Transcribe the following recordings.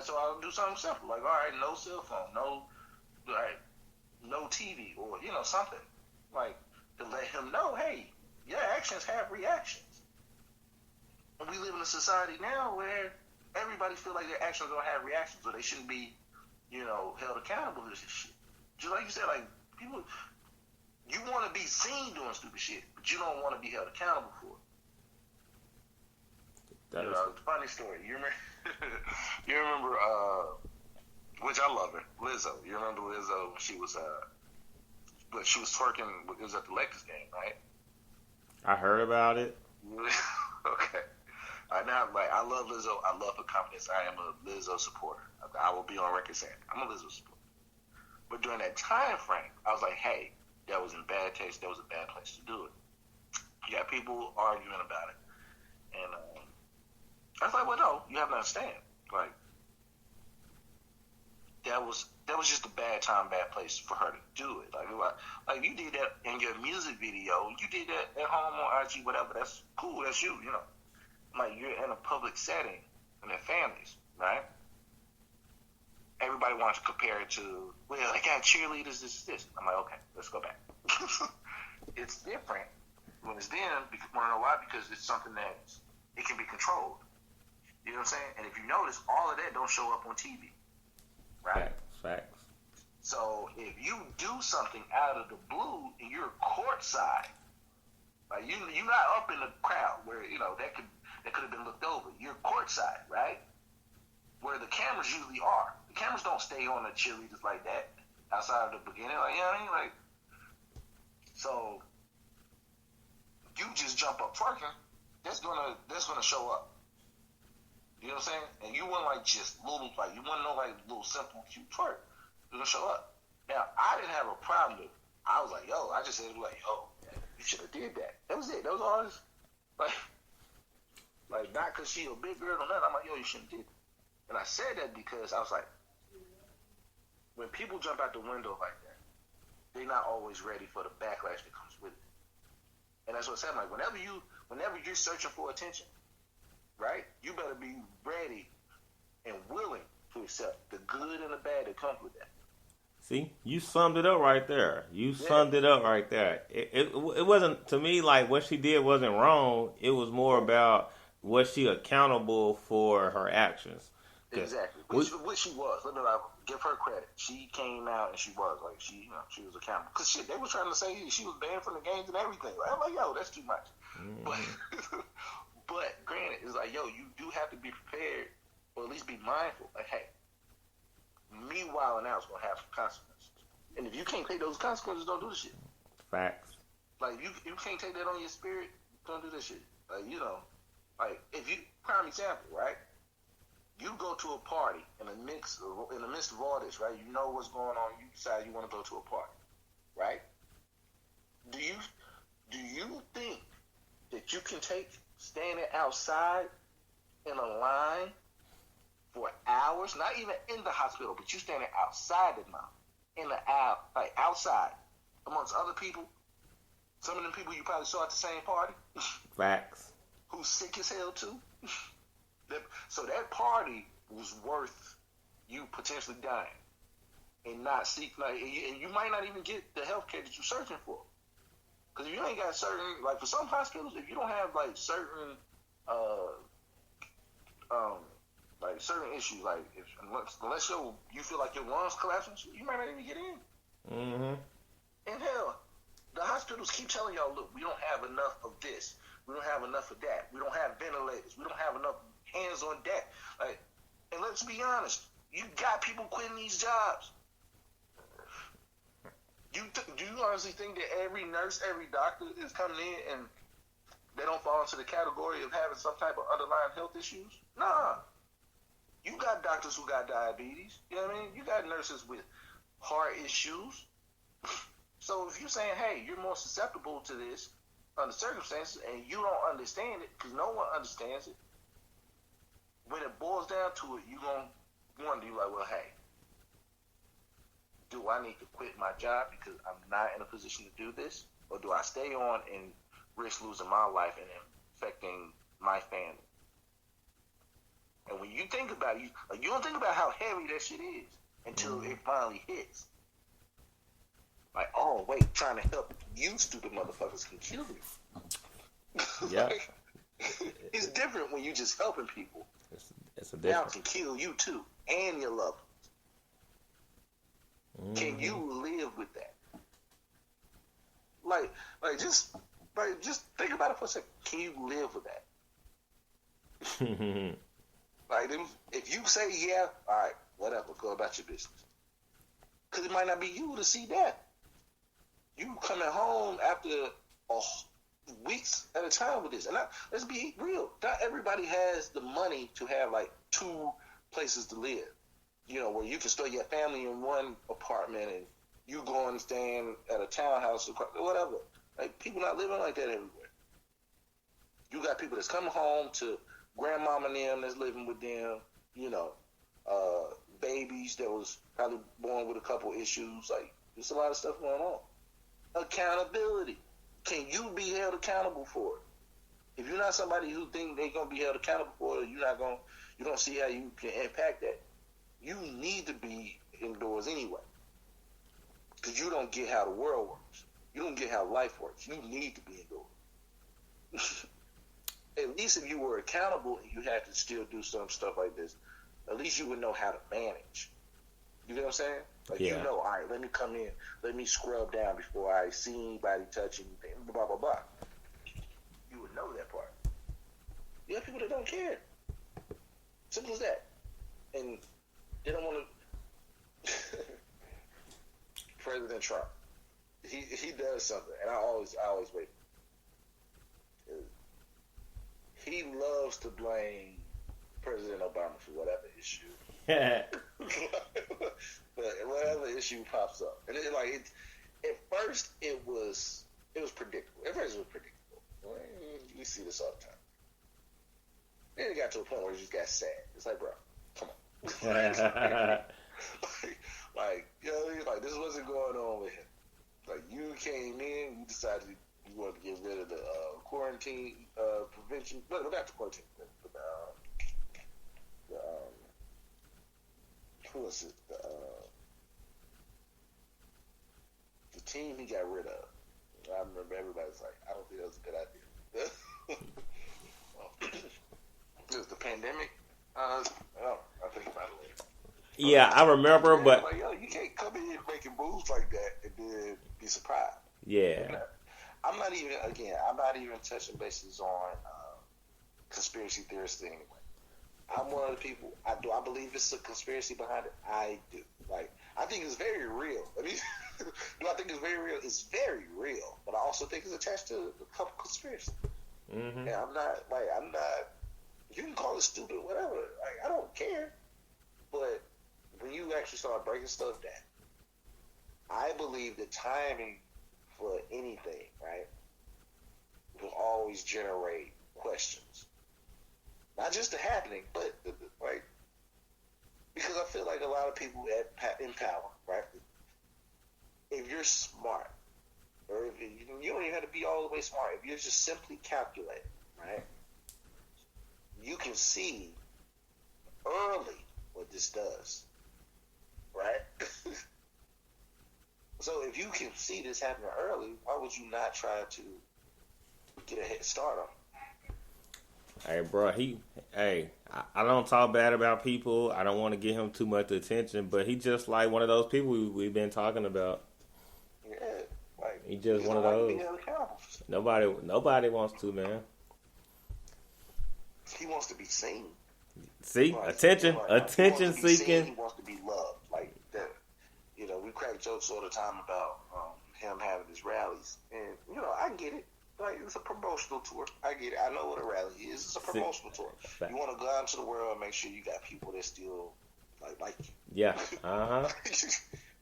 so I'll do something simple, like, all right, no cell phone, no TV, or something, like, to let him know, hey, your actions have reactions. And we live in a society now where everybody feel like their actions don't have reactions, or they shouldn't be, held accountable to this shit. Just like you said, like, people, you want to be seen doing stupid shit, but you don't want to be held accountable for it. Funny story. You remember, which I love her, Lizzo. You remember Lizzo when she was twerking, it was at the Lakers game, right? I heard about it. Okay. Now, like, I love Lizzo. I love her confidence. I am a Lizzo supporter. I will be on record saying I'm a Lizzo supporter. But during that time frame, I was like, hey, that was in bad taste. That was a bad place to do it. You got people arguing about it. And I was like, well, no, you have to understand. Like, that was just a bad time, bad place for her to do it. Like you did that in your music video. You did that at home on IG, whatever. That's cool. That's you, Like, you're in a public setting and their families, right? Everybody wants to compare it to, well, they got cheerleaders, this. I'm like, okay, let's go back. It's different when it's them. Want to know why? Because it's something that it can be controlled. You know what I'm saying? And if you notice, all of that don't show up on TV, right? Facts. So if you do something out of the blue and you're courtside, like you're not up in the crowd where that could have been looked over. You're courtside, right? Where the cameras usually are. The cameras don't stay on the cheerleaders like that outside of the beginning. Like, you know what I mean? Like, so you just jump up twerking, that's gonna show up. You know what I'm saying? And you want you want to know like little simple cute twerk. It's gonna show up. Now, I didn't have a problem with it. I was like, yo, I just said like, yo, you should have did that. That was it. That was all this. Like not because she a big girl or nothing. I'm like, yo, you shouldn't have did it. And I said that because I was like, when people jump out the window like that, they're not always ready for the backlash that comes with it. And that's what I said. Like, whenever you're searching for attention, right, you better be ready and willing to accept the good and the bad that comes with that. See, you summed it up right there. It wasn't, to me, like, what she did wasn't wrong. It was more about, was she accountable for her actions? Exactly. Which she was. Let me give her credit. She came out and she was like, she was accountable. Because shit, they were trying to say she was banned from the games and everything. Like, I'm like, yo, that's too much. But granted, it's like, yo, you do have to be prepared, or at least be mindful. Like, hey, me wilding out is gonna have some consequences. And if you can't take those consequences, don't do the shit. Facts. Like, you can't take that on your spirit, don't do this shit. Like, like, if you, prime example, right? You go to a party in the midst of all this, right? You know what's going on. You decide you want to go to a party, right? Do you think that you can take standing outside in a line for hours? Not even in the hospital, but you standing outside the mouth, in the aisle, like outside, amongst other people. Some of them people you probably saw at the same party. Facts. Who's sick as hell too. So that party was worth you potentially dying and not seek, like, and you might not even get the health care that you're searching for. Because if you ain't got certain, like, for some hospitals, if you don't have like certain certain issues, like unless you feel like your lungs collapsing, you might not even get in. Mm-hmm. And hell, the hospitals keep telling y'all, look, we don't have enough of this. We don't have enough of that. We don't have ventilators. We don't have enough hands on deck. Like, and let's be honest, you got people quitting these jobs. Do you honestly think that every nurse, every doctor is coming in and they don't fall into the category of having some type of underlying health issues? Nah. You got doctors who got diabetes. You know what I mean? You got nurses with heart issues. So if you're saying, hey, you're more susceptible to this under circumstances and you don't understand it, because no one understands it, when it boils down to it, you're going to wonder, you're like, well, hey, do I need to quit my job because I'm not in a position to do this? Or do I stay on and risk losing my life and affecting my family? And when you think about it, you don't think about how heavy that shit is until it finally hits. Like, oh wait, trying to help you stupid motherfuckers can kill you. Yeah. Like, it's different when you just helping people. It's a Now difference. can kill you too and your loved ones. Can you live with that? Like just think about it for a second. Can you live with that? Like, if you say yeah, all right, whatever, go about your business. Because it might not be you to see that. You coming home after weeks at a time with this. And let's be real. Not everybody has the money to have, like, 2 places to live. You know, where you can store your family in one apartment and you going and staying at a townhouse or whatever. Like, people not living like that everywhere. You got people that's coming home to grandmama and them that's living with them, you know, babies that was probably born with a couple issues. Like, there's a lot of stuff going on. Accountability. Can you be held accountable for it? If you're not somebody who think they're gonna be held accountable for it, you don't see how you can impact that. You need to be indoors anyway, because you don't get how the world works. You don't get how life works. You need to be indoors. At least if you were accountable and you had to still do some stuff like this, at least you would know how to manage. You know what I'm saying? Like, you know, all right, let me come in, let me scrub down before I see anybody touch anything, blah, blah, blah. You would know that part. You have people that don't care. Simple as that. And they don't want to... President Trump, he does something, and I always wait. He loves to blame President Obama for whatever issue. But whatever issue pops up, and at first it was predictable. At first it was predictable. We see this all the time. Then it got to a point where it just got sad. It's like, bro, come on. You know, like, this wasn't going on with him. Like, you came in, you decided you wanted to get rid of the quarantine prevention. No, not the quarantine, but who was it? The team he got rid of. I remember everybody's like, I don't think that was a good idea. It was the pandemic. I'll think about it later. Yeah, I remember, but like, yo, you can't come in making moves like that and then be surprised. Yeah. I'm not even touching bases on conspiracy theorists anyway. I'm one of the people. Do I believe it's a conspiracy behind it? I do. Like, I think it's very real. I mean, do I think it's very real? It's very real, but I also think it's attached to a couple conspiracies. Mm-hmm. And I'm not. You can call it stupid, whatever. Like, I don't care. But when you actually start breaking stuff down, I believe the timing for anything, right, will always generate questions. Not just the happening, but because I feel like a lot of people in power, right, if you're smart, or if you don't even have to be all the way smart, if you're just simply calculating, right, you can see early what this does, right? So if you can see this happening early, why would you not try to get a head start on it? Hey, bro, I don't talk bad about people. I don't want to give him too much attention, but he just like one of those people we've been talking about. Yeah, like, he just one of those. Nobody wants to, man. He wants to be seen. See, attention seeking. He wants to be loved, like that. You know, we crack jokes all the time about him having his rallies, and you know, I get it. Like, it's a promotional tour. I get it. I know what a rally is. It's a promotional tour. You want to go out into the world and make sure you got people that still like you. Yeah. Uh-huh. Like,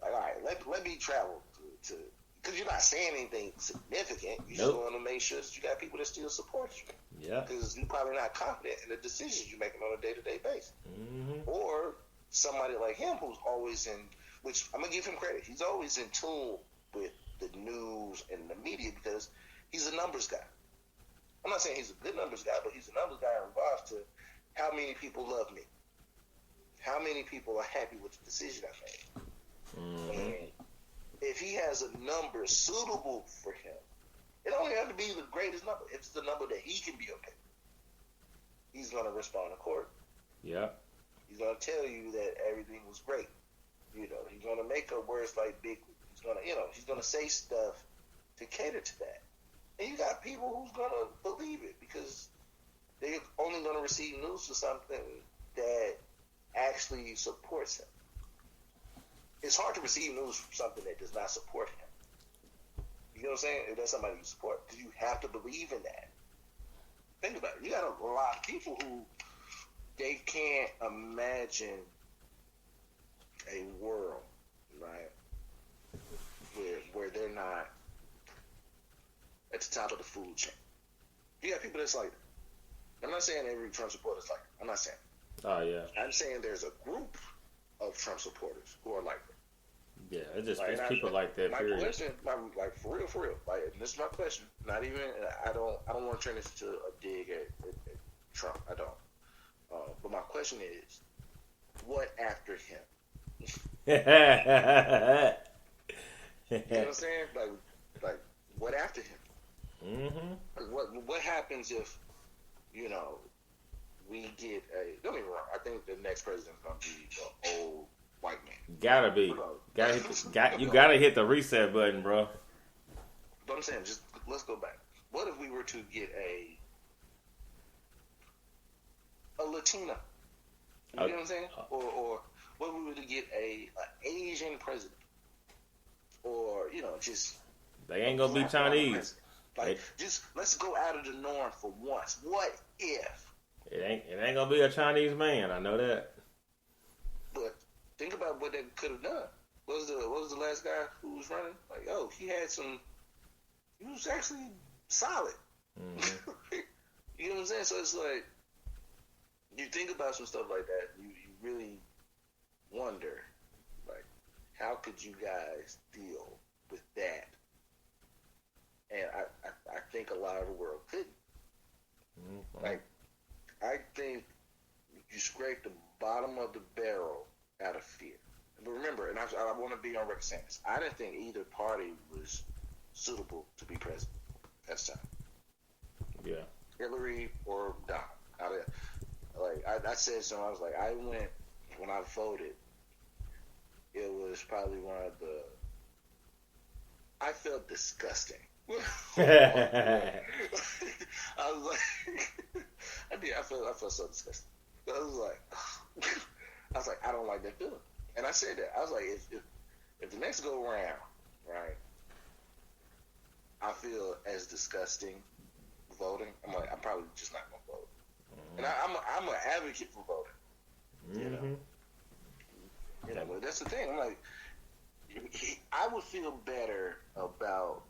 all right, let me travel to because you're not saying anything significant. You just want to make sure that you got people that still support you. Yeah. Because you're probably not confident in the decisions you're making on a day-to-day basis. Mm-hmm. Or somebody like him who's always which I'm going to give him credit. He's always in tune with the news and the media because he's a numbers guy. I'm not saying he's a good numbers guy, but he's a numbers guy in regards to how many people love me. how many people are happy with the decision I made? Mm-hmm. And if he has a number suitable for him, it don't have to be the greatest number. It's the number that he can be okay. He's gonna respond accordingly. Yeah. He's gonna tell you that everything was great. He's gonna make up words like big. He's gonna say stuff to cater to that. And you got people who's gonna believe it because they're only gonna receive news for something that actually supports him. It's hard to receive news from something that does not support him. You know what I'm saying? If that's somebody you support, because you have to believe in that. Think about it. You got a lot of people who they can't imagine a world, right, where they're not at the top of the food chain. You got people that's like that. I'm not saying every Trump supporter is like that. I'm not saying that. Oh, yeah. I'm saying there's a group of Trump supporters who are like that. Yeah, it's people like that, my period. question, like for real, like, and this is my question. Not even, I don't want to turn this into a dig at Trump. I don't. But my question is, what after him? You know what I'm saying? Like what after him? Mm-hmm. What happens if, we get a? Don't get me wrong. I think the next president's gonna be an old white man. Gotta be. You gotta hit the reset button, bro. But I'm saying, just let's go back. What if we were to get a Latina? You know what I'm saying? Or what if we were to get an Asian president? Or, just... They ain't gonna be Chinese. Just let's go out of the norm for once. What if? It ain't gonna be a Chinese man. I know that. But think about what they could have done. What was the last guy who was running? He was actually solid. Mm-hmm. You know what I'm saying? So it's like, you think about some stuff like that, you really wonder, like, how could you guys deal with that? And I think a lot of the world couldn't. Mm-hmm. Like, I think you scrape the bottom of the barrel out of fear. But remember, and I want to be on record saying this, I didn't think either party was suitable to be president at the time. Yeah. Hillary or Donald. I said something, I was like, when I voted, it was probably one of the, I felt disgusting. I was like, I felt so disgusting. I was like, I don't like that feeling. And I said that. I was like, if the next go around, right, I feel as disgusting voting, I'm probably just not gonna vote. And I'm an advocate for voting. Mm-hmm. But that's the thing. I'm like, I would feel better about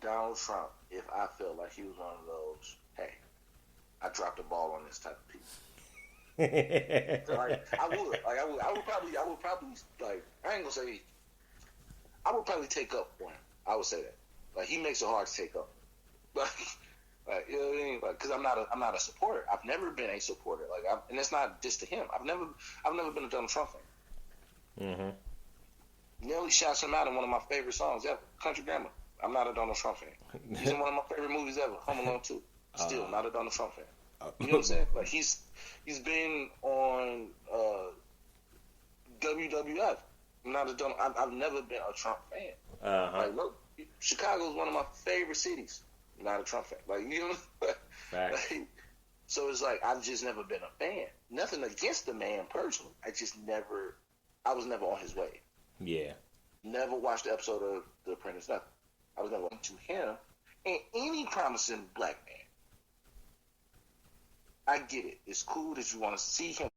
Donald Trump if I felt like he was one of those, hey, I dropped the ball on this type of people. I would probably I ain't gonna say, I would probably take up one. I would say that. Like, he makes it hard to take up. You know what I mean? Because I'm not a supporter. I've never been a supporter. And it's not just to him. I've never been a Donald Trump fan. Mm-hmm. Nelly shouts him out in one of my favorite songs ever, Country Grammar. I'm not a Donald Trump fan. He's in one of my favorite movies ever, Home Alone 2. Still not a Donald Trump fan. You know what I'm saying? Like, he's been on WWF. I've never been a Trump fan. Uh-huh. Look, Chicago is one of my favorite cities. Not a Trump fan. So it's like, I've just never been a fan. Nothing against the man personally. I was never on his way. Yeah. Never watched the episode of The Apprentice. Nothing. I was never into him and any promising black man. I get it. It's cool that you want to see him